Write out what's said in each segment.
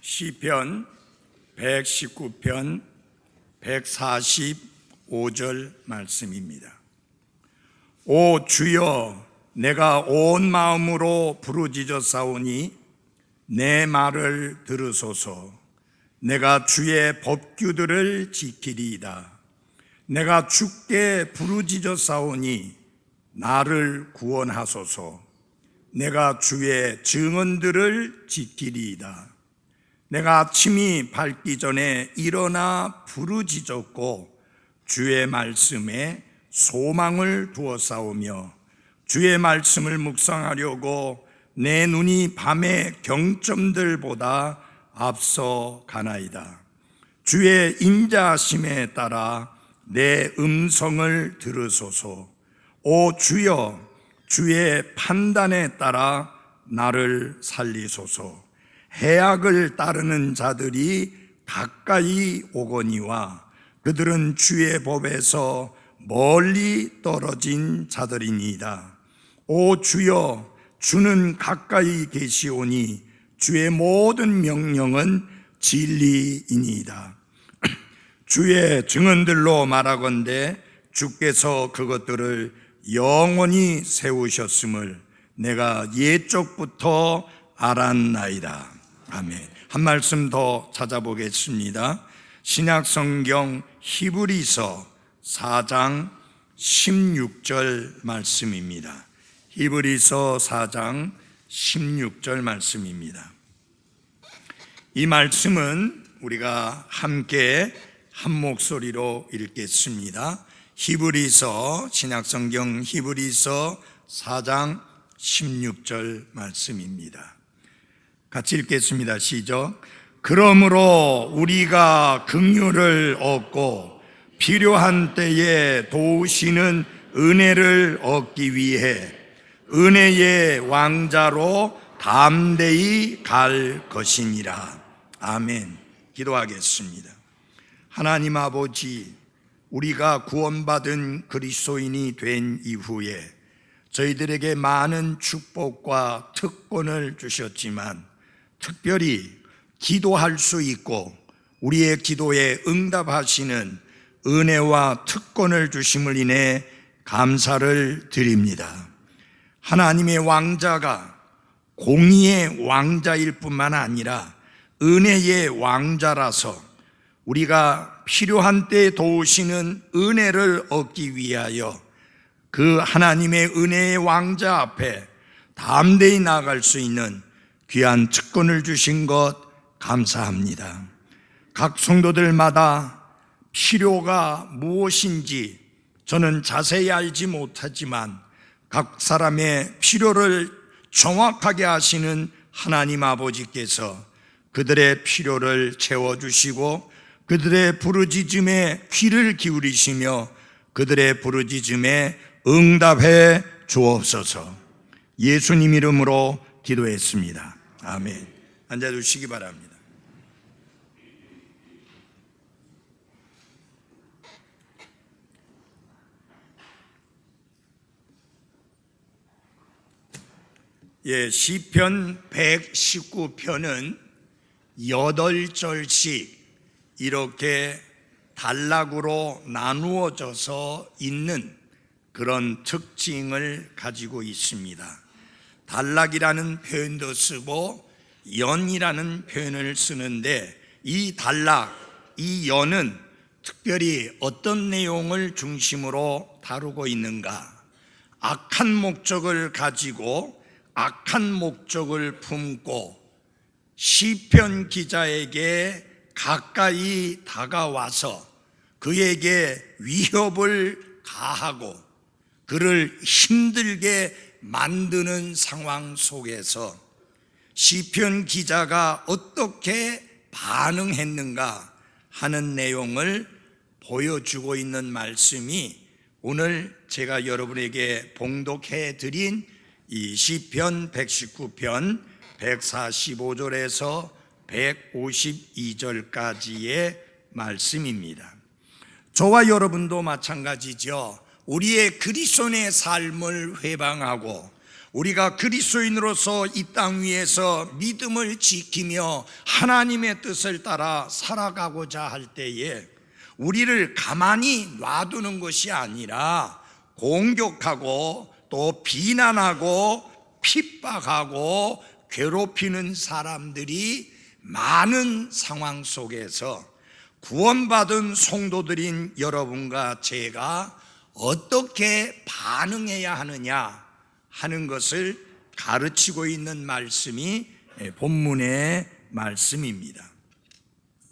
시편 119편 145절 말씀입니다. 오 주여, 내가 온 마음으로 부르짖어 싸우니 내 말을 들으소서. 내가 주의 법규들을 지키리이다. 내가 주께 부르짖어 싸우니 나를 구원하소서. 내가 주의 증언들을 지키리이다. 내가 아침이 밝기 전에 일어나 부르짖었고 주의 말씀에 소망을 두어 싸우며 주의 말씀을 묵상하려고 내 눈이 밤의 경점들보다 앞서 가나이다. 주의 인자하심에 따라 내 음성을 들으소서. 오 주여, 주의 판단에 따라 나를 살리소서. 해악을 따르는 자들이 가까이 오거니와 그들은 주의 법에서 멀리 떨어진 자들이니이다. 오 주여, 주는 가까이 계시오니 주의 모든 명령은 진리이니이다. 주의 증언들로 말하건대 주께서 그것들을 영원히 세우셨음을 내가 옛적부터 알았나이다. 아멘. 한 말씀 더 찾아보겠습니다. 신약성경 히브리서 4장 16절 말씀입니다. 히브리서 4장 16절 말씀입니다. 이 말씀은 우리가 함께 한 목소리로 읽겠습니다. 히브리서, 신약성경 히브리서 4장 16절 말씀입니다. 같이 읽겠습니다. 시작. 그러므로 우리가 긍휼을 얻고 필요한 때에 도우시는 은혜를 얻기 위해 은혜의 왕자로 담대히 갈 것이니라. 아멘. 기도하겠습니다. 하나님 아버지, 우리가 구원받은 그리스도인이 된 이후에 저희들에게 많은 축복과 특권을 주셨지만 특별히 기도할 수 있고 우리의 기도에 응답하시는 은혜와 특권을 주심을 인해 감사를 드립니다. 하나님의 왕자가 공의의 왕자일 뿐만 아니라 은혜의 왕자라서 우리가 필요한 때에 도우시는 은혜를 얻기 위하여 그 하나님의 은혜의 왕자 앞에 담대히 나아갈 수 있는 귀한 특권을 주신 것 감사합니다. 각 성도들마다 필요가 무엇인지 저는 자세히 알지 못하지만 각 사람의 필요를 정확하게 아시는 하나님 아버지께서 그들의 필요를 채워주시고 그들의 부르짖음에 귀를 기울이시며 그들의 부르짖음에 응답해 주옵소서. 예수님 이름으로 기도했습니다. 아멘. 앉아주시기 바랍니다. 시편 119편은 8절씩 이렇게 단락으로 나누어져서 있는 그런 특징을 가지고 있습니다. 단락이라는 표현도 쓰고 연이라는 표현을 쓰는데 이 단락, 이 연은 특별히 어떤 내용을 중심으로 다루고 있는가? 악한 목적을 가지고 악한 목적을 품고 시편 기자에게 가까이 다가와서 그에게 위협을 가하고 그를 힘들게 만드는 상황 속에서 시편 기자가 어떻게 반응했는가 하는 내용을 보여주고 있는 말씀이 오늘 제가 여러분에게 봉독해 드린 이 시편 119편 145절에서 152절까지의 말씀입니다. 저와 여러분도 마찬가지죠. 우리의 그리스도인의 삶을 회방하고 우리가 그리스도인으로서 이 땅 위에서 믿음을 지키며 하나님의 뜻을 따라 살아가고자 할 때에 우리를 가만히 놔두는 것이 아니라 공격하고 또 비난하고 핍박하고 괴롭히는 사람들이 많은 상황 속에서 구원받은 성도들인 여러분과 제가 어떻게 반응해야 하느냐 하는 것을 가르치고 있는 말씀이 본문의 말씀입니다.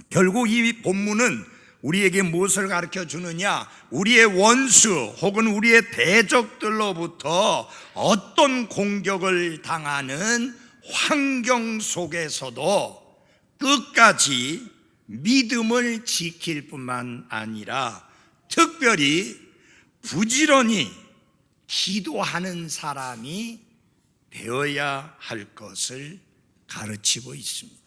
결국 이 본문은 우리에게 무엇을 가르쳐 주느냐? 우리의 원수 혹은 우리의 대적들로부터 어떤 공격을 당하는 환경 속에서도 끝까지 믿음을 지킬 뿐만 아니라 특별히 부지런히 기도하는 사람이 되어야 할 것을 가르치고 있습니다.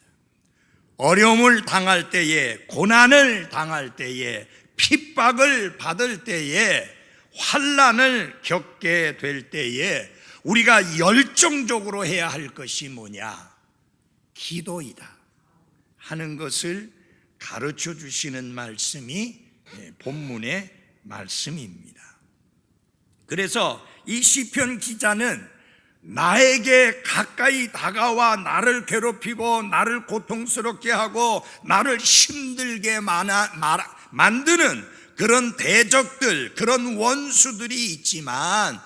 어려움을 당할 때에, 고난을 당할 때에, 핍박을 받을 때에, 환난을 겪게 될 때에 우리가 열정적으로 해야 할 것이 뭐냐? 기도이다 하는 것을 가르쳐 주시는 말씀이 본문의 말씀입니다. 그래서 이 시편 기자는 나에게 가까이 다가와 나를 괴롭히고 나를 고통스럽게 하고 나를 힘들게 만드는 그런 대적들, 그런 원수들이 있지만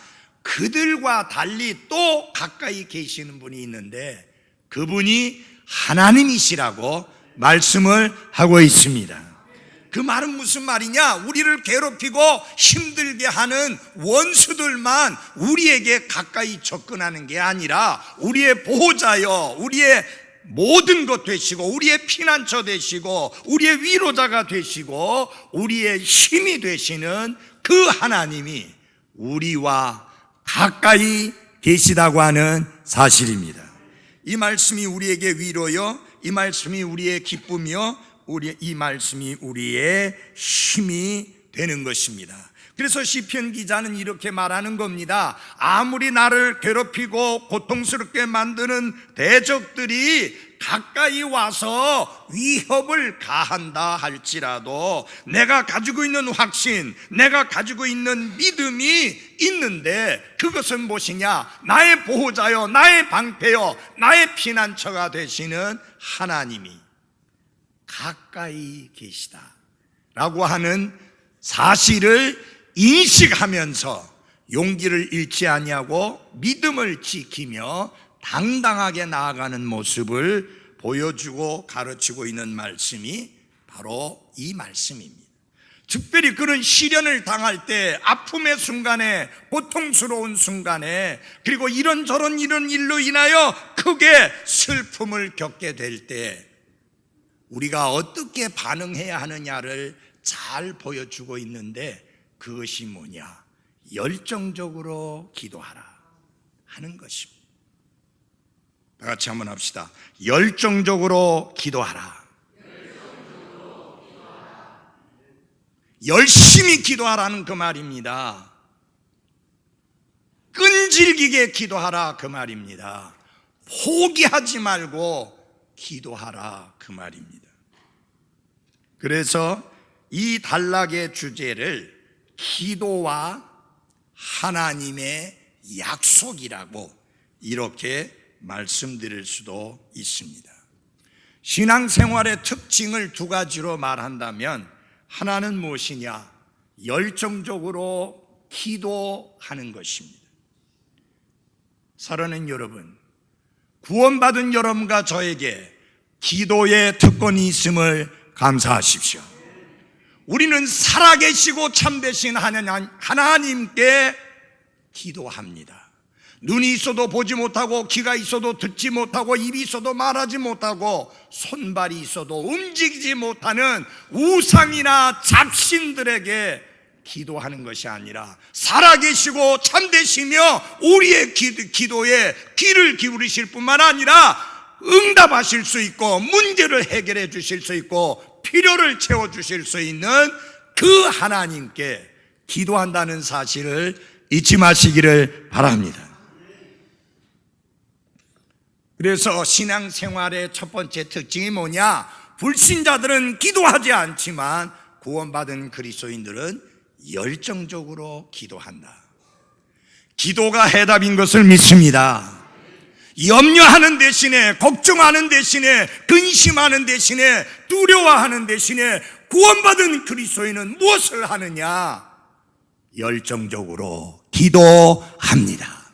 그들과 달리 또 가까이 계시는 분이 있는데 그분이 하나님이시라고 말씀을 하고 있습니다. 그 말은 무슨 말이냐? 우리를 괴롭히고 힘들게 하는 원수들만 우리에게 가까이 접근하는 게 아니라 우리의 보호자여, 우리의 모든 것 되시고 우리의 피난처 되시고 우리의 위로자가 되시고 우리의 힘이 되시는 그 하나님이 우리와 가까이 계시다고 하는 사실입니다. 이 말씀이 우리에게 위로요, 이 말씀이 우리의 기쁨이요, 이 말씀이 우리의 힘이 되는 것입니다. 그래서 시편 기자는 이렇게 말하는 겁니다. 아무리 나를 괴롭히고 고통스럽게 만드는 대적들이 가까이 와서 위협을 가한다 할지라도 내가 가지고 있는 확신, 내가 가지고 있는 믿음이 있는데 그것은 무엇이냐? 나의 보호자요, 나의 방패요, 나의 피난처가 되시는 하나님이 가까이 계시다 라고 하는 사실을 인식하면서 용기를 잃지 아니하고 믿음을 지키며 당당하게 나아가는 모습을 보여주고 가르치고 있는 말씀이 바로 이 말씀입니다. 특별히 그런 시련을 당할 때, 아픔의 순간에, 고통스러운 순간에, 그리고 이런저런 이런 일로 인하여 크게 슬픔을 겪게 될 때 우리가 어떻게 반응해야 하느냐를 잘 보여주고 있는데 그것이 뭐냐? 열정적으로 기도하라 하는 것입니다. 다 같이 한번 합시다. 열정적으로 기도하라. 열심히 기도하라는 그 말입니다. 끈질기게 기도하라 그 말입니다. 포기하지 말고 기도하라 그 말입니다. 그래서 이 단락의 주제를 기도와 하나님의 약속이라고 이렇게 말씀드릴 수도 있습니다. 신앙생활의 특징을 두 가지로 말한다면 하나는 무엇이냐? 열정적으로 기도하는 것입니다. 사랑하는 여러분, 구원받은 여러분과 저에게 기도의 특권이 있음을 감사하십시오. 우리는 살아계시고 참되신 하나님께 기도합니다. 눈이 있어도 보지 못하고, 귀가 있어도 듣지 못하고, 입이 있어도 말하지 못하고, 손발이 있어도 움직이지 못하는 우상이나 잡신들에게 기도하는 것이 아니라 살아계시고 참되시며 우리의 기도에 귀를 기울이실 뿐만 아니라 응답하실 수 있고 문제를 해결해 주실 수 있고 필요를 채워주실 수 있는 그 하나님께 기도한다는 사실을 잊지 마시기를 바랍니다. 그래서 신앙생활의 첫 번째 특징이 뭐냐? 불신자들은 기도하지 않지만 구원받은 그리스도인들은 열정적으로 기도한다. 기도가 해답인 것을 믿습니다. 염려하는 대신에, 걱정하는 대신에, 근심하는 대신에, 두려워하는 대신에 구원받은 그리스도인은 무엇을 하느냐? 열정적으로 기도합니다.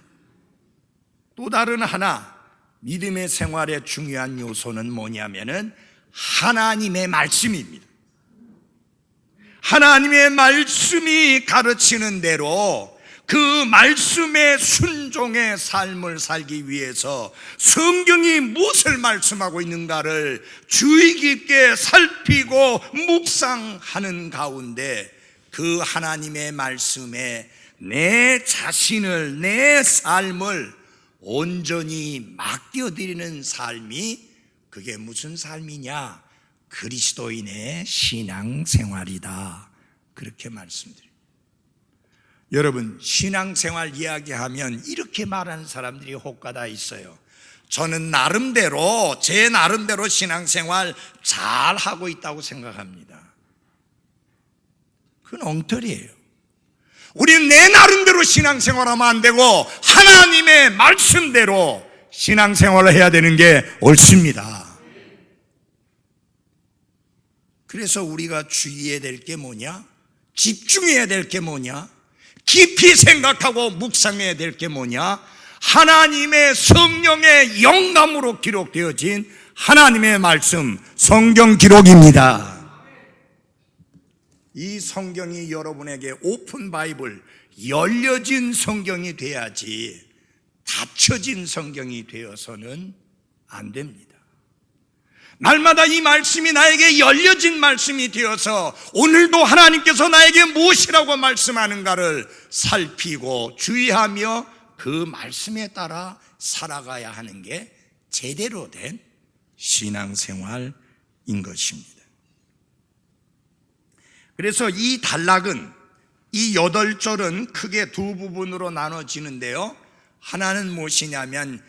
또 다른 하나, 믿음의 생활의 중요한 요소는 뭐냐면은 하나님의 말씀입니다. 하나님의 말씀이 가르치는 대로 그 말씀의 순종의 삶을 살기 위해서 성경이 무엇을 말씀하고 있는가를 주의 깊게 살피고 묵상하는 가운데 그 하나님의 말씀에 내 자신을, 내 삶을 온전히 맡겨드리는 삶이, 그게 무슨 삶이냐? 그리스도인의 신앙생활이다. 그렇게 말씀드립니다. 여러분, 신앙생활 이야기하면 이렇게 말하는 사람들이 혹가다 있어요. 저는 나름대로, 제 나름대로 신앙생활 잘 하고 있다고 생각합니다. 그건 엉터리예요. 우리는 내 나름대로 신앙생활하면 안 되고 하나님의 말씀대로 신앙생활을 해야 되는 게 옳습니다. 그래서 우리가 주의해야 될 게 뭐냐? 집중해야 될 게 뭐냐? 깊이 생각하고 묵상해야 될 게 뭐냐? 하나님의 성령의 영감으로 기록되어진 하나님의 말씀, 성경 기록입니다. 이 성경이 여러분에게 오픈 바이블, 열려진 성경이 돼야지 닫혀진 성경이 되어서는 안 됩니다. 날마다 이 말씀이 나에게 열려진 말씀이 되어서 오늘도 하나님께서 나에게 무엇이라고 말씀하는가를 살피고 주의하며 그 말씀에 따라 살아가야 하는 게 제대로 된 신앙생활인 것입니다. 그래서 이 단락은, 이 8절은 크게 두 부분으로 나눠지는데요, 하나는 무엇이냐면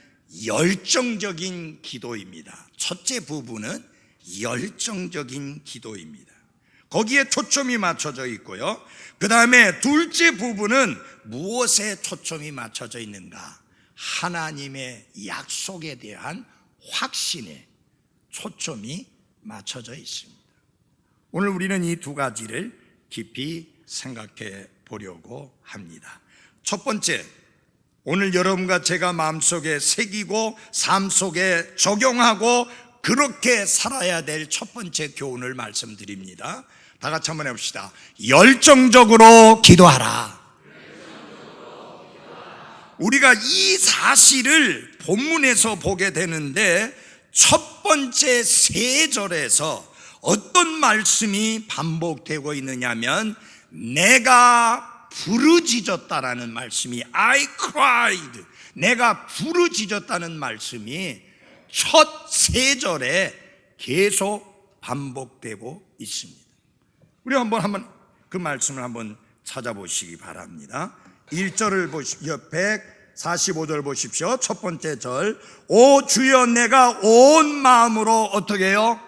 열정적인 기도입니다. 첫째 부분은 열정적인 기도입니다. 거기에 초점이 맞춰져 있고요, 그 다음에 둘째 부분은 무엇에 초점이 맞춰져 있는가? 하나님의 약속에 대한 확신에 초점이 맞춰져 있습니다. 오늘 우리는 이 두 가지를 깊이 생각해 보려고 합니다. 첫 번째, 오늘 여러분과 제가 마음속에 새기고 삶 속에 적용하고 그렇게 살아야 될 첫 번째 교훈을 말씀드립니다. 다 같이 한번 해봅시다. 열정적으로 기도하라. 우리가 이 사실을 본문에서 보게 되는데 첫 번째 세 절에서 어떤 말씀이 반복되고 있느냐면 내가 부르짖었다라는 말씀이, I cried, 내가 부르짖었다는 말씀이 첫 세 절에 계속 반복되고 있습니다. 우리 한번 그 말씀을 한번 찾아보시기 바랍니다. 1절을 보십시오. 145절 보십시오. 첫 번째 절, 오 주여 내가 온 마음으로 어떻게 해요?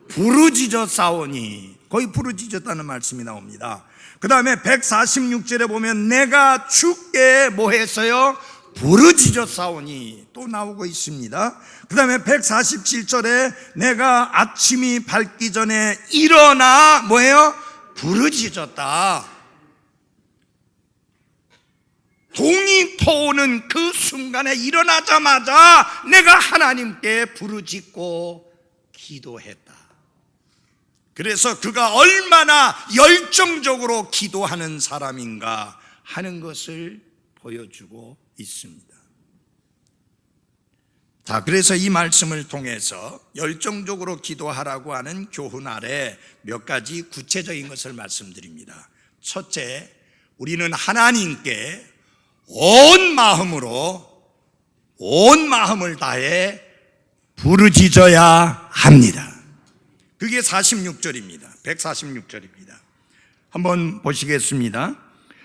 부르짖어 싸우니. 거의 부르짖었다는 말씀이 나옵니다. 그 다음에 146절에 보면 내가 주께 뭐 했어요? 부르짖어 싸우니 또 나오고 있습니다. 그 다음에 147절에 내가 아침이 밝기 전에 일어나 뭐예요? 부르짖었다. 동이 터오는 그 순간에 일어나자마자 내가 하나님께 부르짖고 기도했다. 그래서 그가 얼마나 열정적으로 기도하는 사람인가 하는 것을 보여주고 있습니다. 자, 그래서 이 말씀을 통해서 열정적으로 기도하라고 하는 교훈 아래 몇 가지 구체적인 것을 말씀드립니다. 첫째, 우리는 하나님께 온 마음을 다해 부르짖어야 합니다. 그게 46절입니다. 146절입니다. 한번 보시겠습니다.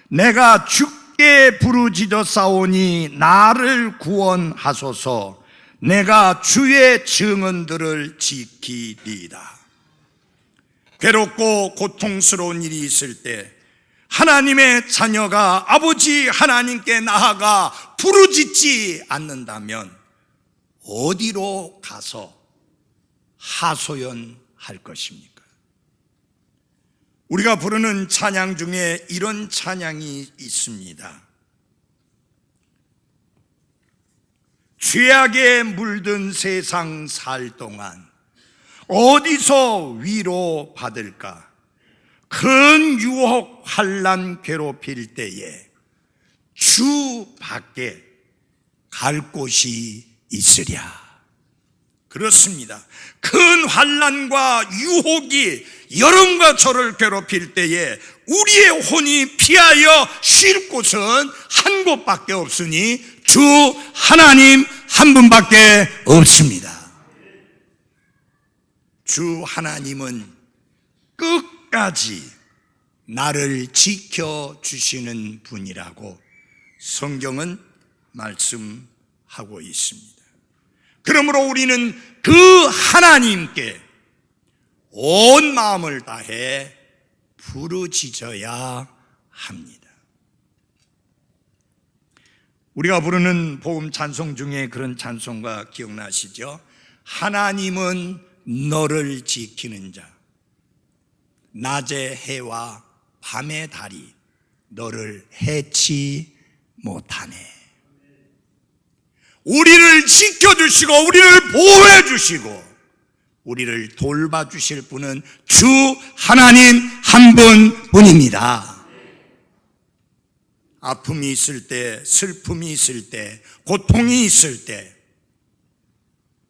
내가 주께 부르짖어 싸우니 나를 구원하소서. 내가 주의 증언들을 지키리이다. 괴롭고 고통스러운 일이 있을 때 하나님의 자녀가 아버지 하나님께 나아가 부르짖지 않는다면 어디로 가서 하소연할 것입니까? 우리가 부르는 찬양 중에 이런 찬양이 있습니다. 죄악에 물든 세상 살 동안 어디서 위로 받을까? 큰 유혹 환난 괴롭힐 때에 주 밖에 갈 곳이 있으랴. 그렇습니다. 큰 환난과 유혹이 여러분과 저를 괴롭힐 때에 우리의 혼이 피하여 쉴 곳은 한 곳밖에 없으니 주 하나님 한 분밖에 없습니다. 주 하나님은 끝까지 나를 지켜주시는 분이라고 성경은 말씀하고 있습니다. 그러므로 우리는 그 하나님께 온 마음을 다해 부르짖어야 합니다. 우리가 부르는 복음 찬송 중에 그런 찬송가 기억나시죠? 하나님은 너를 지키는 자, 낮의 해와 밤의 달이 너를 해치 못하네. 우리를 지켜주시고 우리를 보호해 주시고 우리를 돌봐주실 분은 주 하나님 한 분뿐입니다. 아픔이 있을 때, 슬픔이 있을 때, 고통이 있을 때,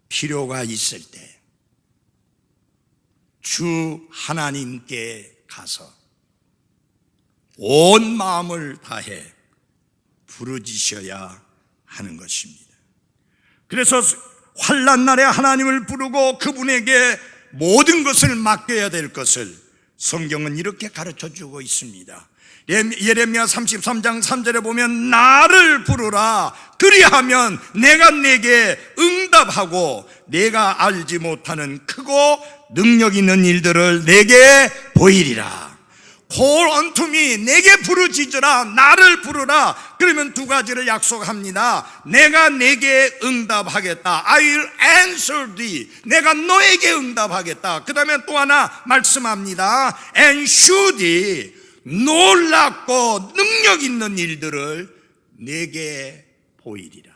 필요가 있을 때 주 하나님께 가서 온 마음을 다해 부르짖어야 하는 것입니다. 그래서 환난 날에 하나님을 부르고 그분에게 모든 것을 맡겨야 될 것을 성경은 이렇게 가르쳐주고 있습니다. 예레미야 33장 3절에 보면 나를 부르라 그리하면 내가 내게 응답하고 내가 알지 못하는 크고 능력 있는 일들을 내게 보이리라. Call unto me, 내게 부르짖으라, 나를 부르라. 그러면 두 가지를 약속합니다. 내가 내게 응답하겠다. I will answer thee. 내가 너에게 응답하겠다. 그 다음에 또 하나 말씀합니다. And show thee. 놀랍고 능력 있는 일들을 내게 보이리라.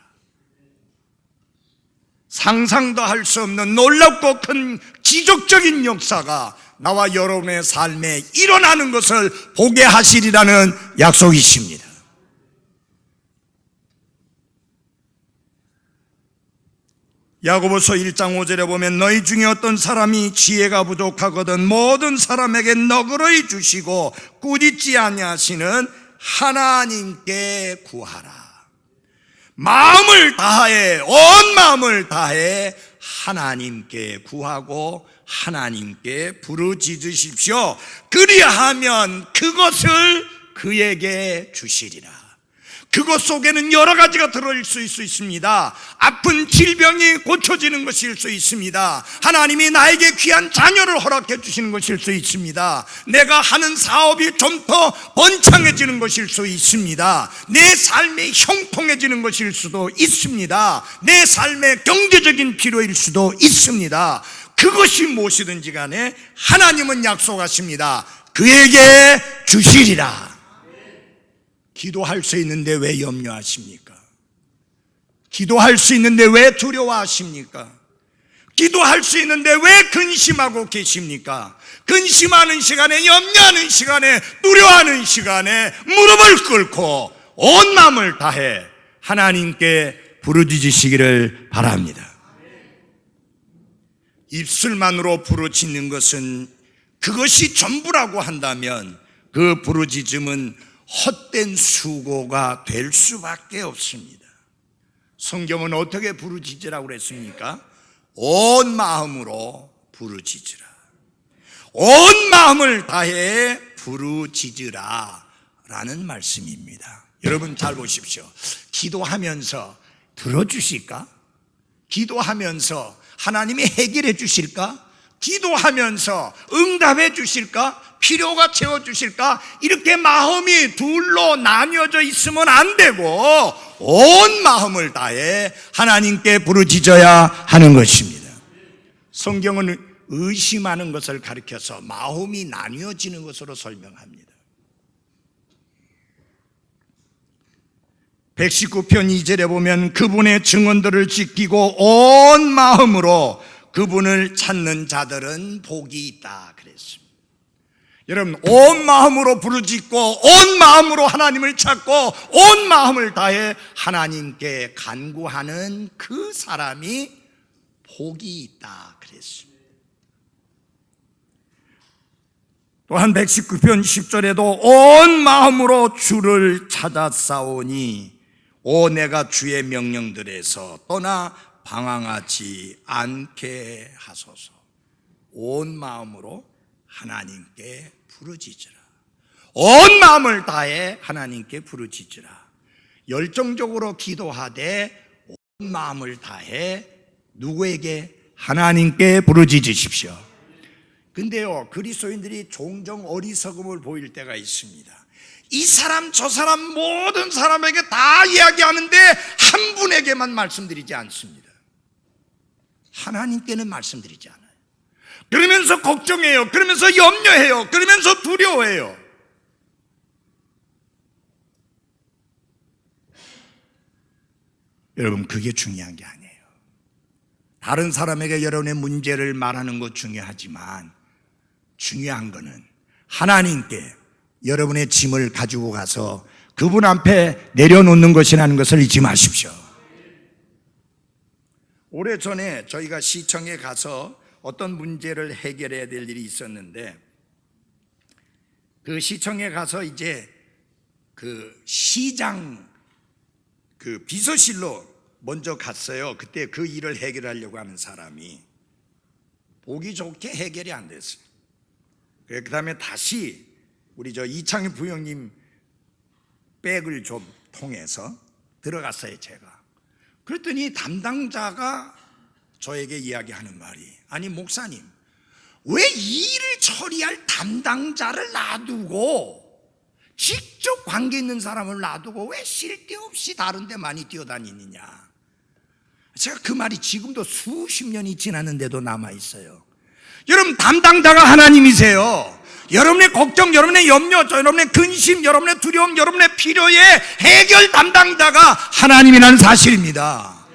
상상도 할 수 없는 놀랍고 큰 기적적인 역사가 나와 여러분의 삶에 일어나는 것을 보게 하시리라는 약속이십니다. 야고보서 1장 5절에 보면 너희 중에 어떤 사람이 지혜가 부족하거든 모든 사람에게 너그러이 주시고 꾸짖지 아니하시는 하나님께 구하라. 마음을 다해, 온 마음을 다해 하나님께 구하고 하나님께 부르짖으십시오. 그리하면 그것을 그에게 주시리라. 그것 속에는 여러 가지가 들어있을 수 있습니다. 아픈 질병이 고쳐지는 것일 수 있습니다. 하나님이 나에게 귀한 자녀를 허락해 주시는 것일 수 있습니다. 내가 하는 사업이 좀 더 번창해지는 것일 수 있습니다. 내 삶이 형통해지는 것일 수도 있습니다. 내 삶의 경제적인 필요일 수도 있습니다. 그것이 무엇이든지 간에 하나님은 약속하십니다. 그에게 주시리라. 기도할 수 있는데 왜 염려하십니까? 기도할 수 있는데 왜 두려워하십니까? 기도할 수 있는데 왜 근심하고 계십니까? 근심하는 시간에, 염려하는 시간에, 두려워하는 시간에 무릎을 꿇고 온 마음을 다해 하나님께 부르짖으시기를 바랍니다. 입술만으로 부르짖는 것은 그것이 전부라고 한다면 그 부르짖음은 헛된 수고가 될 수밖에 없습니다. 성경은 어떻게 부르짖으라고 그랬습니까? 온 마음으로 부르짖으라. 온 마음을 다해 부르짖으라 라는 말씀입니다. 여러분 잘 보십시오. 기도하면서 들어주실까? 기도하면서 하나님이 해결해 주실까? 기도하면서 응답해 주실까? 필요가 채워주실까? 이렇게 마음이 둘로 나뉘어져 있으면 안 되고 온 마음을 다해 하나님께 부르짖어야 하는 것입니다. 성경은 의심하는 것을 가리켜서 마음이 나뉘어지는 것으로 설명합니다. 119편 2절에 보면 그분의 증언들을 지키고 온 마음으로 그분을 찾는 자들은 복이 있다 그랬습니다. 여러분, 온 마음으로 부르짖고 온 마음으로 하나님을 찾고 온 마음을 다해 하나님께 간구하는 그 사람이 복이 있다 그랬습니다. 또한 119편 10절에도 온 마음으로 주를 찾아 싸우니 오 내가 주의 명령들에서 떠나 방황하지 않게 하소서. 온 마음으로 하나님께 부르짖으라. 온 마음을 다해 하나님께 부르짖으라. 열정적으로 기도하되 온 마음을 다해 누구에게? 하나님께 부르짖으십시오. 근데요, 그리스도인들이 종종 어리석음을 보일 때가 있습니다. 이 사람 저 사람 모든 사람에게 다 이야기하는데 한 분에게만 말씀드리지 않습니다. 하나님께는 말씀드리지 않아요. 그러면서 걱정해요. 그러면서 염려해요. 그러면서 두려워해요. 여러분, 그게 중요한 게 아니에요. 다른 사람에게 여러분의 문제를 말하는 것 중요하지만 중요한 거는 하나님께 여러분의 짐을 가지고 가서 그분 앞에 내려놓는 것이라는 것을 잊지 마십시오. 오래전에 저희가 시청에 가서 어떤 문제를 해결해야 될 일이 있었는데 그 시청에 가서 이제 그 시장 그 비서실로 먼저 갔어요. 그때 그 일을 해결하려고 하는 사람이 보기 좋게 해결이 안 됐어요. 그 다음에 다시 우리 저 이창희 부형님 백을 좀 통해서 들어갔어요, 제가. 그랬더니 담당자가 저에게 이야기하는 말이, 아니 목사님, 왜 이 일을 처리할 담당자를 놔두고 직접 관계 있는 사람을 놔두고 왜 쓸데없이 다른 데 많이 뛰어다니느냐. 제가 그 말이 지금도 수십 년이 지났는데도 남아있어요. 여러분, 담당자가 하나님이세요. 여러분의 걱정, 여러분의 염려, 여러분의 근심, 여러분의 두려움, 여러분의 필요의 해결 담당자가 하나님이라는 사실입니다.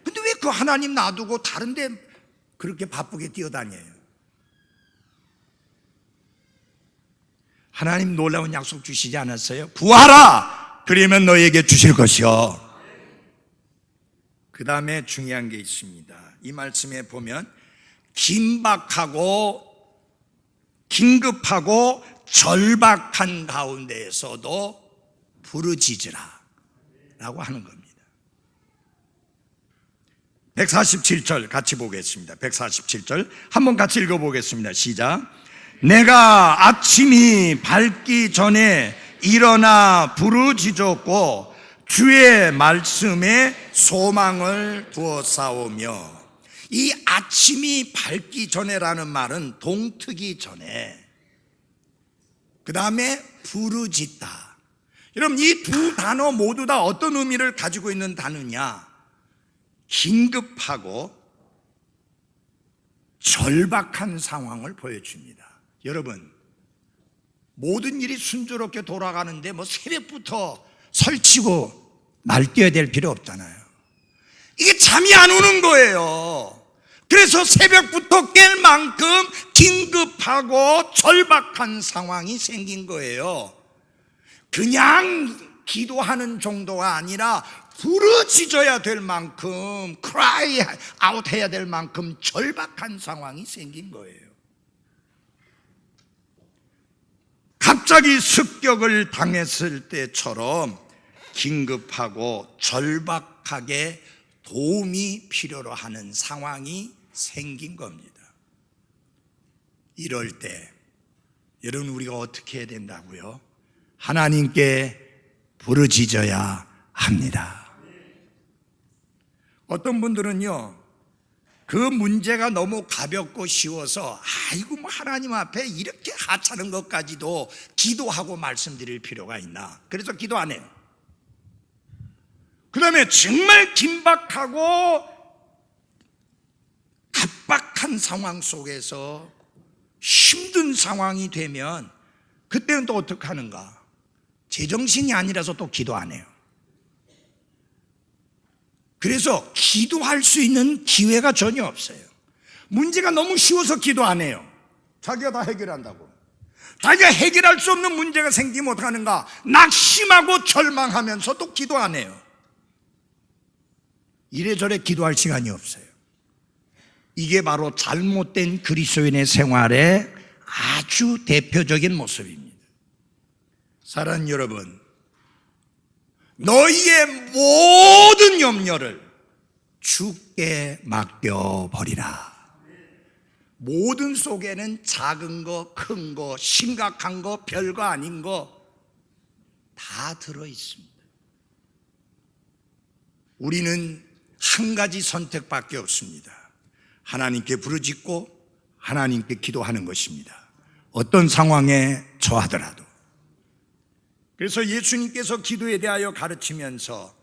근데 왜 그 하나님 놔두고 다른 데 그렇게 바쁘게 뛰어다녀요? 하나님 놀라운 약속 주시지 않았어요? 구하라! 그러면 너에게 주실 것이요. 그 다음에 중요한 게 있습니다. 이 말씀에 보면 긴급하고 절박한 가운데에서도 부르짖으라 라고 하는 겁니다. 147절 같이 보겠습니다. 147절 한번 같이 읽어보겠습니다. 시작. 내가 아침이 밝기 전에 일어나 부르짖었고 주의 말씀에 소망을 두었사오며. 이 아침이 밝기 전에라는 말은 동트기 전에, 그 다음에 부르짖다. 여러분, 이 두 단어 모두 다 어떤 의미를 가지고 있는 단어냐? 긴급하고 절박한 상황을 보여줍니다. 여러분, 모든 일이 순조롭게 돌아가는데 뭐 새벽부터 설치고 날뛰어야 될 필요 없잖아요. 이게 잠이 안 오는 거예요. 그래서 새벽부터 깰 만큼 긴급하고 절박한 상황이 생긴 거예요. 그냥 기도하는 정도가 아니라 부르짖어야 될 만큼, cry out 해야 될 만큼 절박한 상황이 생긴 거예요. 갑자기 습격을 당했을 때처럼 긴급하고 절박하게 도움이 필요로 하는 상황이 생긴 겁니다. 이럴 때 여러분, 우리가 어떻게 해야 된다고요? 하나님께 부르짖어야 합니다. 어떤 분들은요, 그 문제가 너무 가볍고 쉬워서 아이고 뭐 하나님 앞에 이렇게 하찮은 것까지도 기도하고 말씀드릴 필요가 있나, 그래서 기도 안 해요. 그 다음에 정말 긴박하고 각박한 상황 속에서 힘든 상황이 되면 그때는 또 어떻게 하는가? 제정신이 아니라서 또 기도 안 해요. 그래서 기도할 수 있는 기회가 전혀 없어요. 문제가 너무 쉬워서 기도 안 해요. 자기가 다 해결한다고. 자기가 해결할 수 없는 문제가 생기면 어떻게 하는가? 낙심하고 절망하면서 또 기도 안 해요. 이래저래 기도할 시간이 없어요. 이게 바로 잘못된 그리스도인의 생활의 아주 대표적인 모습입니다. 사랑하는 여러분, 너희의 모든 염려를 주께 맡겨버리라. 모든 속에는 작은 거, 큰 거, 심각한 거, 별거 아닌 거 다 들어있습니다. 우리는 한 가지 선택밖에 없습니다. 하나님께 부르짖고 하나님께 기도하는 것입니다. 어떤 상황에 처하더라도. 그래서 예수님께서 기도에 대하여 가르치면서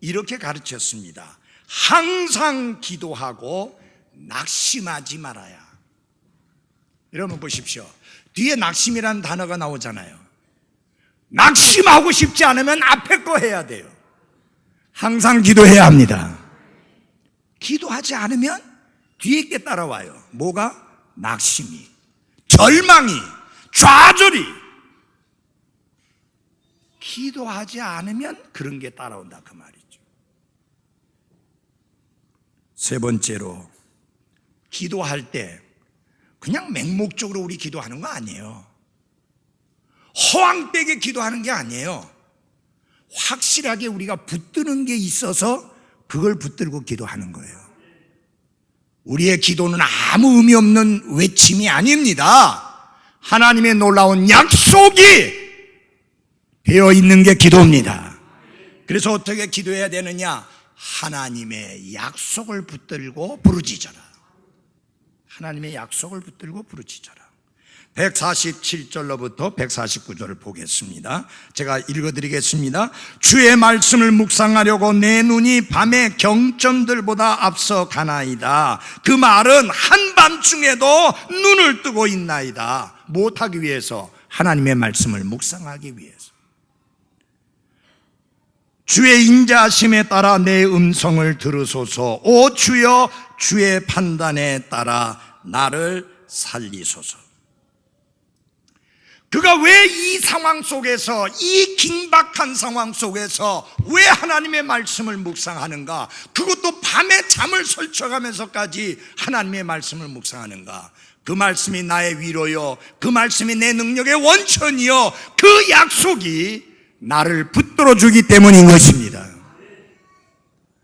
이렇게 가르쳤습니다. 항상 기도하고 낙심하지 말아야. 여러분 보십시오. 뒤에 낙심이라는 단어가 나오잖아요. 낙심하고 싶지 않으면 앞에 거 해야 돼요. 항상 기도해야 합니다. 기도하지 않으면 뒤에 게 따라와요. 뭐가? 낙심이, 절망이, 좌절이. 기도하지 않으면 그런 게 따라온다 그 말이죠. 세 번째로, 기도할 때 그냥 맹목적으로 우리 기도하는 거 아니에요. 허황되게 기도하는 게 아니에요. 확실하게 우리가 붙드는 게 있어서 그걸 붙들고 기도하는 거예요. 우리의 기도는 아무 의미 없는 외침이 아닙니다. 하나님의 놀라운 약속이 되어 있는 게 기도입니다. 그래서 어떻게 기도해야 되느냐? 하나님의 약속을 붙들고 부르짖어라. 하나님의 약속을 붙들고 부르짖어라. 147절로부터 149절을 보겠습니다. 제가 읽어드리겠습니다. 주의 말씀을 묵상하려고 내 눈이 밤의 경점들보다 앞서 가나이다. 그 말은 한밤중에도 눈을 뜨고 있나이다. 못하기 위해서, 하나님의 말씀을 묵상하기 위해서. 주의 인자하심에 따라 내 음성을 들으소서. 오 주여, 주의 판단에 따라 나를 살리소서. 그가 왜 이 상황 속에서, 이 긴박한 상황 속에서 왜 하나님의 말씀을 묵상하는가? 그것도 밤에 잠을 설쳐가면서까지 하나님의 말씀을 묵상하는가? 그 말씀이 나의 위로요, 그 말씀이 내 능력의 원천이요, 그 약속이 나를 붙들어 주기 때문인 것입니다.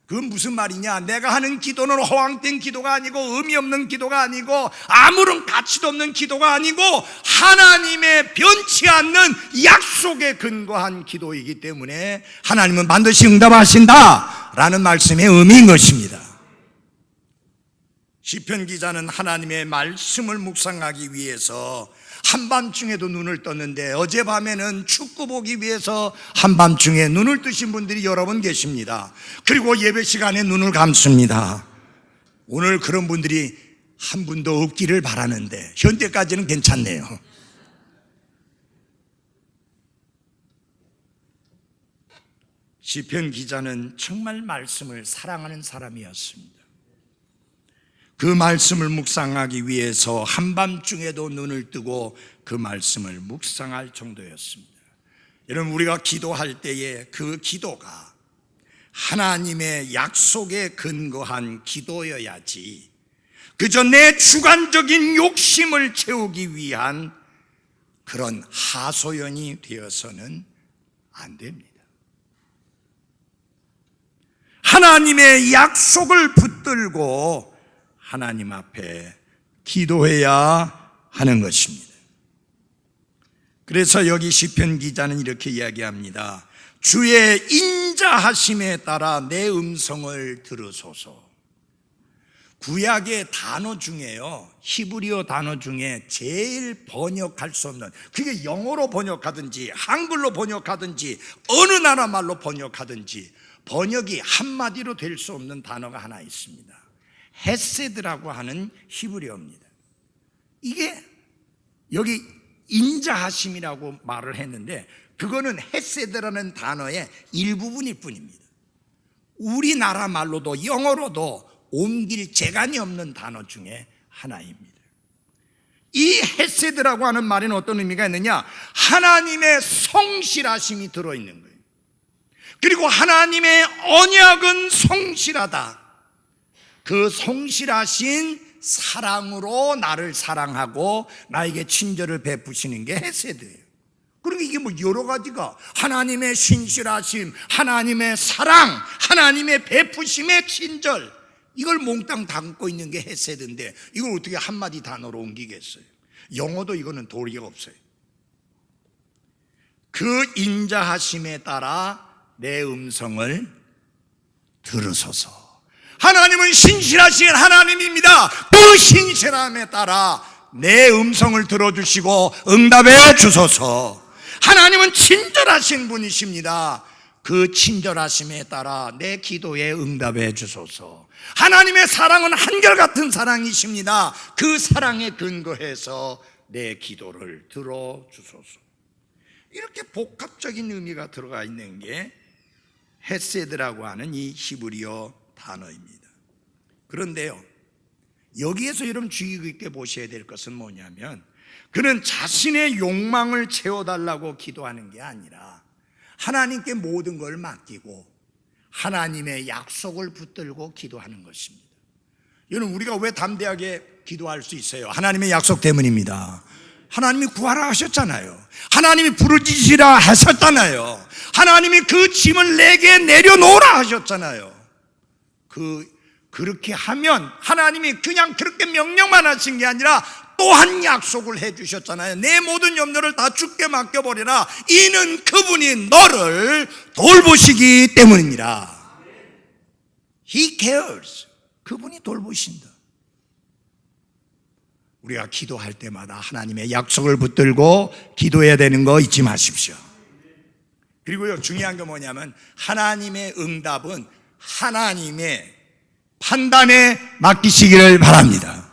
그건 무슨 말이냐? 내가 하는 기도는 허황된 기도가 아니고, 의미 없는 기도가 아니고, 아무런 가치도 없는 기도가 아니고, 하나님의 변치 않는 약속에 근거한 기도이기 때문에 하나님은 반드시 응답하신다 라는 말씀의 의미인 것입니다. 시편 기자는 하나님의 말씀을 묵상하기 위해서 한밤중에도 눈을 떴는데, 어젯밤에는 축구 보기 위해서 한밤중에 눈을 뜨신 분들이 여러 분 계십니다. 그리고 예배 시간에 눈을 감습니다. 오늘 그런 분들이 한 분도 없기를 바라는데, 현재까지는 괜찮네요. 시편 기자는 정말 말씀을 사랑하는 사람이었습니다. 그 말씀을 묵상하기 위해서 한밤중에도 눈을 뜨고 그 말씀을 묵상할 정도였습니다. 여러분, 우리가 기도할 때에 그 기도가 하나님의 약속에 근거한 기도여야지, 그저 내 주관적인 욕심을 채우기 위한 그런 하소연이 되어서는 안 됩니다. 하나님의 약속을 붙들고 하나님 앞에 기도해야 하는 것입니다. 그래서 여기 시편 기자는 이렇게 이야기합니다. 주의 인자하심에 따라 내 음성을 들으소서. 구약의 단어 중에요, 히브리어 단어 중에 제일 번역할 수 없는, 그게 영어로 번역하든지 한글로 번역하든지 어느 나라 말로 번역하든지 번역이 한마디로 될 수 없는 단어가 하나 있습니다. 헤세드라고 하는 히브리어입니다. 이게 여기 인자하심이라고 말을 했는데 그거는 헤세드라는 단어의 일부분일 뿐입니다. 우리나라 말로도 영어로도 옮길 재간이 없는 단어 중에 하나입니다. 이 헤세드라고 하는 말에는 어떤 의미가 있느냐? 하나님의 성실하심이 들어있는 거예요. 그리고 하나님의 언약은 성실하다. 그 성실하신 사랑으로 나를 사랑하고 나에게 친절을 베푸시는 게 헤세드예요. 그리고 이게 뭐 여러 가지가 하나님의 신실하심, 하나님의 사랑, 하나님의 베푸심의 친절, 이걸 몽땅 담고 있는 게 헤세드인데 이걸 어떻게 한마디 단어로 옮기겠어요? 영어도 이거는 도리가 없어요. 그 인자하심에 따라 내 음성을 들으소서. 하나님은 신실하신 하나님입니다. 그 신실함에 따라 내 음성을 들어주시고 응답해 주소서. 하나님은 친절하신 분이십니다. 그 친절하심에 따라 내 기도에 응답해 주소서. 하나님의 사랑은 한결같은 사랑이십니다. 그 사랑에 근거해서 내 기도를 들어주소서. 이렇게 복합적인 의미가 들어가 있는 게 헤세드라고 하는 이 히브리어 단어입니다. 그런데요, 여기에서 여러분 주의 깊게 보셔야 될 것은 뭐냐면 그는 자신의 욕망을 채워달라고 기도하는 게 아니라 하나님께 모든 걸 맡기고 하나님의 약속을 붙들고 기도하는 것입니다. 여러분, 우리가 왜 담대하게 기도할 수 있어요? 하나님의 약속 때문입니다. 하나님이 구하라 하셨잖아요. 하나님이 부르짖으라 하셨잖아요. 하나님이 그 짐을 내게 내려놓으라 하셨잖아요. 그렇게 하면 하나님이 그냥 그렇게 명령만 하신 게 아니라 또한 약속을 해주셨잖아요. 내 모든 염려를 다 주께 맡겨버리라. 이는 그분이 너를 돌보시기 때문이니라. He cares. 그분이 돌보신다. 우리가 기도할 때마다 하나님의 약속을 붙들고 기도해야 되는 거 잊지 마십시오. 그리고요, 중요한 게 뭐냐면 하나님의 응답은 하나님의 판단에 맡기시기를 바랍니다.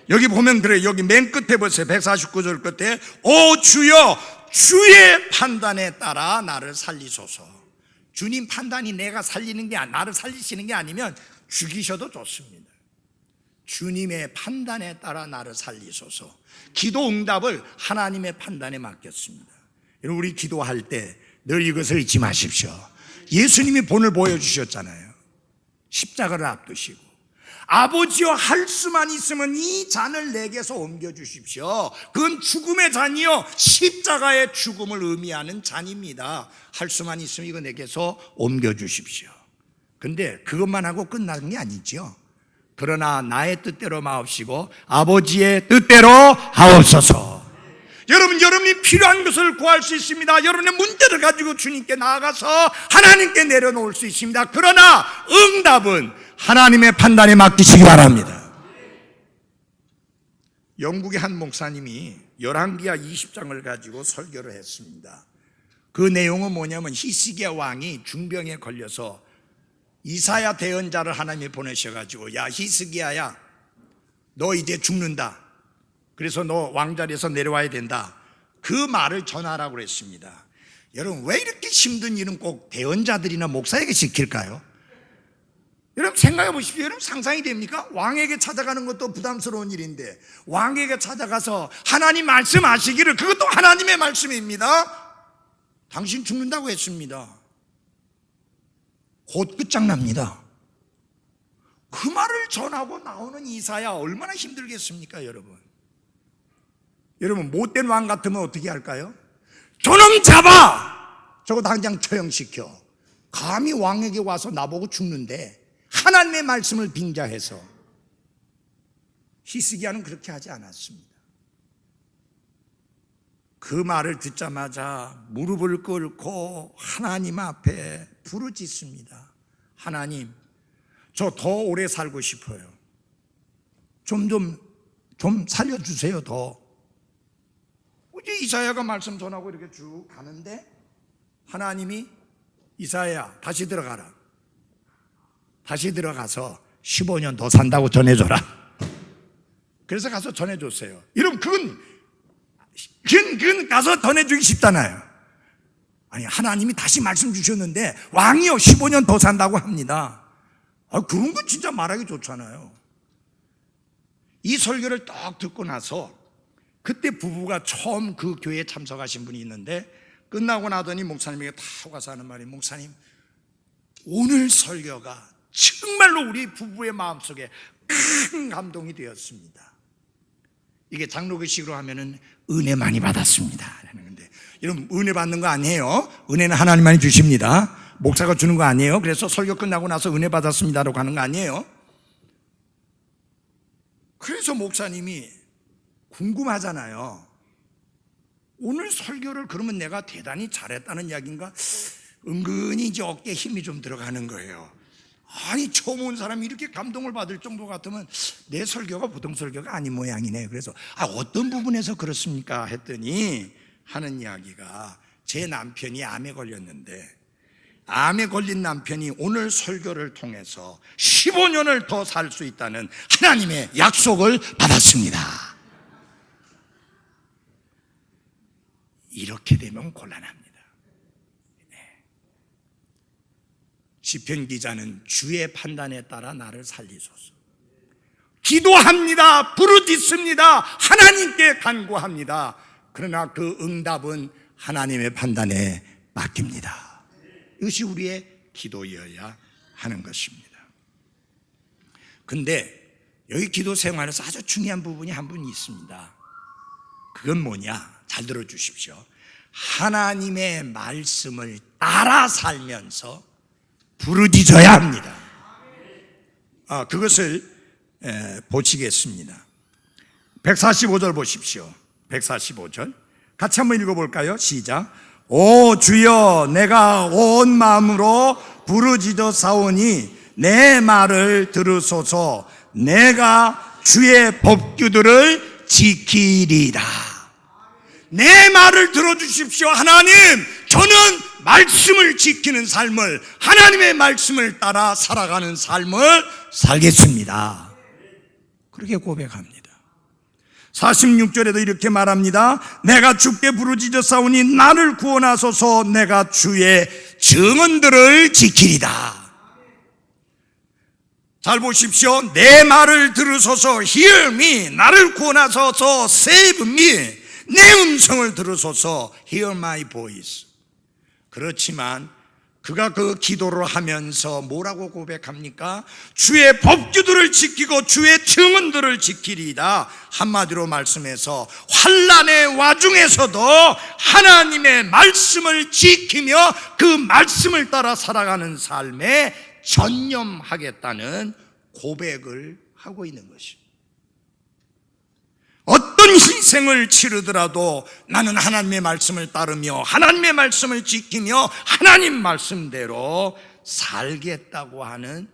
여기 보면 그래요. 여기 맨 끝에 보세요. 149절 끝에 오 주여 주의 판단에 따라 나를 살리소서. 주님 판단이 내가 살리는 게 나를 살리시는 게 아니면 죽이셔도 좋습니다. 주님의 판단에 따라 나를 살리소서. 기도 응답을 하나님의 판단에 맡겼습니다. 여러분, 우리 기도할 때 늘 이것을 잊지 마십시오. 예수님이 본을 보여주셨잖아요. 십자가를 앞두시고 아버지여 할 수만 있으면 이 잔을 내게서 옮겨주십시오. 그건 죽음의 잔이요 십자가의 죽음을 의미하는 잔입니다. 할 수만 있으면 이거 내게서 옮겨주십시오. 근데 그것만 하고 끝나는 게 아니죠. 그러나 나의 뜻대로 마옵시고 아버지의 뜻대로 하옵소서. 여러분이 필요한 것을 구할 수 있습니다. 여러분의 문제를 가지고 주님께 나아가서 하나님께 내려놓을 수 있습니다. 그러나 응답은 하나님의 판단에 맡기시기 바랍니다. 영국의 한 목사님이 열왕기하 20장을 가지고 설교를 했습니다. 그 내용은 뭐냐면 히스기야 왕이 중병에 걸려서 이사야 대언자를 하나님이 보내셔가지고 야 히스기야야 너 이제 죽는다. 그래서 너 왕자리에서 내려와야 된다. 그 말을 전하라고 그랬습니다. 여러분, 왜 이렇게 힘든 일은 꼭 대언자들이나 목사에게 시킬까요? 여러분 생각해 보십시오. 여러분 상상이 됩니까? 왕에게 찾아가는 것도 부담스러운 일인데 왕에게 찾아가서 하나님 말씀하시기를, 그것도 하나님의 말씀입니다. 당신 죽는다고 했습니다. 곧 끝장납니다. 그 말을 전하고 나오는 이사야 얼마나 힘들겠습니까? 여러분 못된 왕 같으면 어떻게 할까요? 저놈 잡아! 저거 당장 처형시켜. 감히 왕에게 와서 나보고 죽는데 하나님의 말씀을 빙자해서. 히스기야는 그렇게 하지 않았습니다. 그 말을 듣자마자 무릎을 꿇고 하나님 앞에 부르짖습니다. 하나님, 저 더 오래 살고 싶어요. 좀 살려주세요. 더. 이제 이사야가 말씀 전하고 이렇게 쭉 가는데 하나님이 이사야야 다시 들어가라. 다시 들어가서 15년 더 산다고 전해줘라. 그래서 가서 전해줬어요. 여러분 그건 가서 전해주기 쉽잖아요. 아니 하나님이 다시 말씀 주셨는데 왕이요 15년 더 산다고 합니다. 그런 거 진짜 말하기 좋잖아요. 이 설교를 딱 듣고 나서 그때 부부가 처음 그 교회에 참석하신 분이 있는데 끝나고 나더니 목사님에게 다 와서 하는 말이 목사님 오늘 설교가 정말로 우리 부부의 마음속에 큰 감동이 되었습니다. 이게 장로교식으로 하면은 은혜 많이 받았습니다 라는 건데 여러분 은혜 받는 거 아니에요. 은혜는 하나님만이 주십니다. 목사가 주는 거 아니에요. 그래서 설교 끝나고 나서 은혜 받았습니다라고 하는 거 아니에요. 그래서 목사님이 궁금하잖아요. 오늘 설교를 그러면 내가 대단히 잘했다는 이야기인가? 은근히 이제 어깨에 힘이 좀 들어가는 거예요. 아니 처음 온 사람이 이렇게 감동을 받을 정도 같으면 내 설교가 보통 설교가 아닌 모양이네. 그래서 어떤 부분에서 그렇습니까? 했더니 하는 이야기가 제 남편이 암에 걸렸는데 암에 걸린 남편이 오늘 설교를 통해서 15년을 더 살 수 있다는 하나님의 약속을 받았습니다. 이렇게 되면 곤란합니다. 시편 기자는 주의 판단에 따라 나를 살리소서. 기도합니다. 부르짖습니다. 하나님께 간구합니다. 그러나 그 응답은 하나님의 판단에 맡깁니다. 이것이 우리의 기도여야 하는 것입니다. 근데 여기 기도 생활에서 아주 중요한 부분이 한 분이 있습니다. 그건 뭐냐? 잘 들어주십시오. 하나님의 말씀을 따라 살면서 부르짖어야 합니다. 그것을 보시겠습니다. 145절 보십시오. 145절 같이 한번 읽어볼까요? 시작. 오 주여 내가 온 마음으로 부르짖어 싸우니 내 말을 들으소서. 내가 주의 법규들을 지키리라. 내 말을 들어주십시오. 하나님 저는 말씀을 지키는 삶을 하나님의 말씀을 따라 살아가는 삶을 살겠습니다. 그렇게 고백합니다. 46절에도 이렇게 말합니다. 내가 주께 부르짖어 싸우니 나를 구원하소서. 내가 주의 증언들을 지키리다. 잘 보십시오. 내 말을 들으소서. Hear me. 나를 구원하소서. Save me. 내 음성을 들으소서. Hear my voice. 그렇지만 그가 그 기도를 하면서 뭐라고 고백합니까? 주의 법규들을 지키고 주의 증언들을 지키리이다. 한마디로 말씀해서 환난의 와중에서도 하나님의 말씀을 지키며 그 말씀을 따라 살아가는 삶에 전념하겠다는 고백을 하고 있는 것입니다. 어떤 희생을 치르더라도 나는 하나님의 말씀을 따르며 하나님의 말씀을 지키며 하나님 말씀대로 살겠다고 하는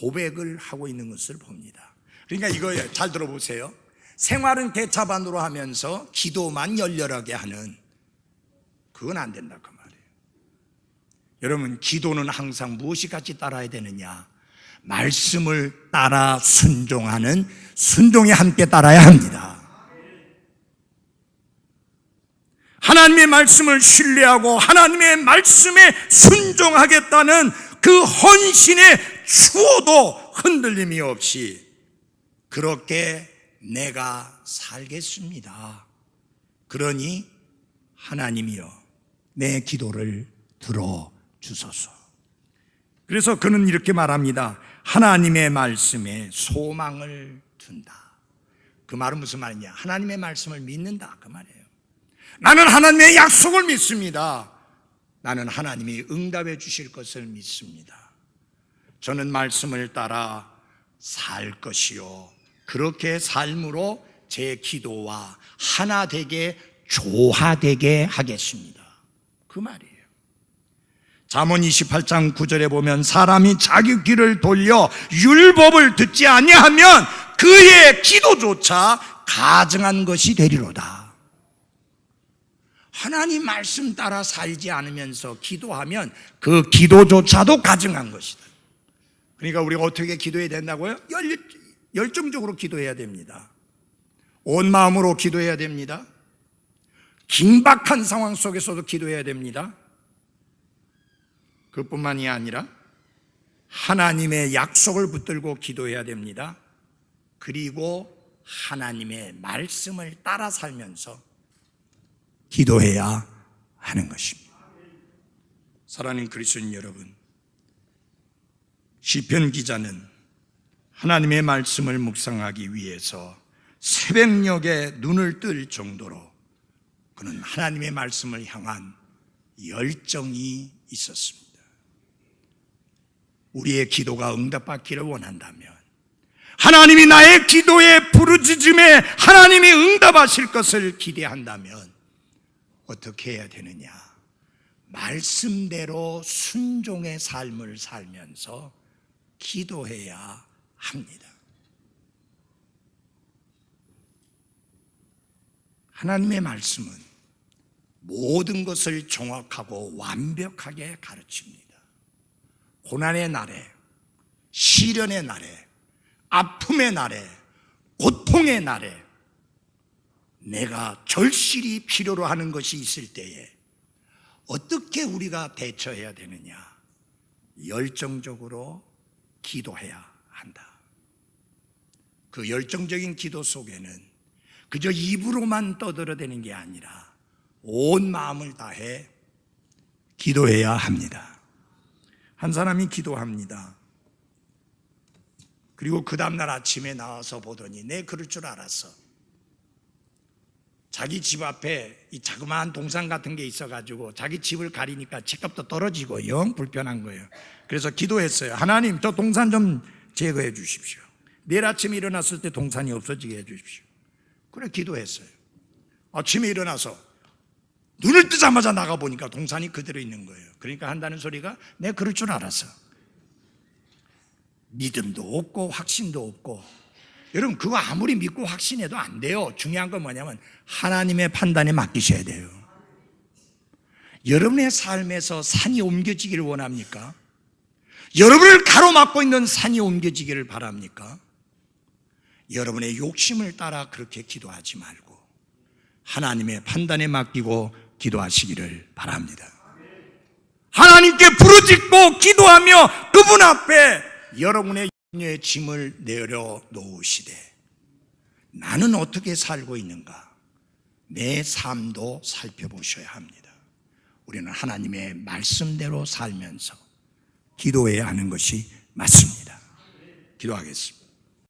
고백을 하고 있는 것을 봅니다. 그러니까 이거 잘 들어보세요. 생활은 개차반으로 하면서 기도만 열렬하게 하는, 그건 안 된다 그 말이에요. 여러분 기도는 항상 무엇이 같이 따라야 되느냐? 말씀을 따라 순종하는 순종에 함께 따라야 합니다. 하나님의 말씀을 신뢰하고 하나님의 말씀에 순종하겠다는 그 헌신의 추호도 흔들림이 없이 그렇게 내가 살겠습니다. 그러니 하나님이여 내 기도를 들어주소서. 그래서 그는 이렇게 말합니다. 하나님의 말씀에 소망을 둔다. 그 말은 무슨 말이냐? 하나님의 말씀을 믿는다 그 말이에요. 나는 하나님의 약속을 믿습니다. 나는 하나님이 응답해 주실 것을 믿습니다. 저는 말씀을 따라 살 것이요 그렇게 삶으로 제 기도와 하나 되게 조화되게 하겠습니다. 그 말이에요. 잠언 28장 9절에 보면 사람이 자기 귀를 돌려 율법을 듣지 아니하면 그의 기도조차 가증한 것이 되리로다. 하나님 말씀 따라 살지 않으면서 기도하면 그 기도조차도 가증한 것이다. 그러니까 우리가 어떻게 기도해야 된다고요? 열정적으로 기도해야 됩니다. 온 마음으로 기도해야 됩니다. 긴박한 상황 속에서도 기도해야 됩니다. 그뿐만이 아니라 하나님의 약속을 붙들고 기도해야 됩니다. 그리고 하나님의 말씀을 따라 살면서 기도해야 하는 것입니다. 사랑하는 그리스도인 여러분, 시편 기자는 하나님의 말씀을 묵상하기 위해서 새벽녘에 눈을 뜰 정도로 그는 하나님의 말씀을 향한 열정이 있었습니다. 우리의 기도가 응답받기를 원한다면, 하나님이 나의 기도의 부르짖음에 하나님이 응답하실 것을 기대한다면 어떻게 해야 되느냐? 말씀대로 순종의 삶을 살면서 기도해야 합니다. 하나님의 말씀은 모든 것을 정확하고 완벽하게 가르칩니다. 고난의 날에, 시련의 날에, 아픔의 날에, 고통의 날에 내가 절실히 필요로 하는 것이 있을 때에 어떻게 우리가 대처해야 되느냐? 열정적으로 기도해야 한다. 그 열정적인 기도 속에는 그저 입으로만 떠들어대는 게 아니라 온 마음을 다해 기도해야 합니다. 한 사람이 기도합니다. 그리고 그 다음날 아침에 나와서 보더니 내 그럴 줄 알았어. 자기 집 앞에 이 자그마한 동산 같은 게 있어가지고 자기 집을 가리니까 집값도 떨어지고 영 불편한 거예요. 그래서 기도했어요. 하나님, 저 동산 좀 제거해 주십시오. 내일 아침에 일어났을 때 동산이 없어지게 해 주십시오. 그래 기도했어요. 아침에 일어나서 눈을 뜨자마자 나가보니까 동산이 그대로 있는 거예요. 그러니까 한다는 소리가 내가 그럴 줄 알았어. 믿음도 없고 확신도 없고. 여러분, 그거 아무리 믿고 확신해도 안 돼요. 중요한 건 뭐냐면 하나님의 판단에 맡기셔야 돼요. 여러분의 삶에서 산이 옮겨지기를 원합니까? 여러분을 가로막고 있는 산이 옮겨지기를 바랍니까? 여러분의 욕심을 따라 그렇게 기도하지 말고 하나님의 판단에 맡기고 기도하시기를 바랍니다. 하나님께 부르짖고 기도하며 그분 앞에 여러분의 염려의 짐을 내려놓으시되 나는 어떻게 살고 있는가? 내 삶도 살펴보셔야 합니다. 우리는 하나님의 말씀대로 살면서 기도해야 하는 것이 맞습니다. 기도하겠습니다.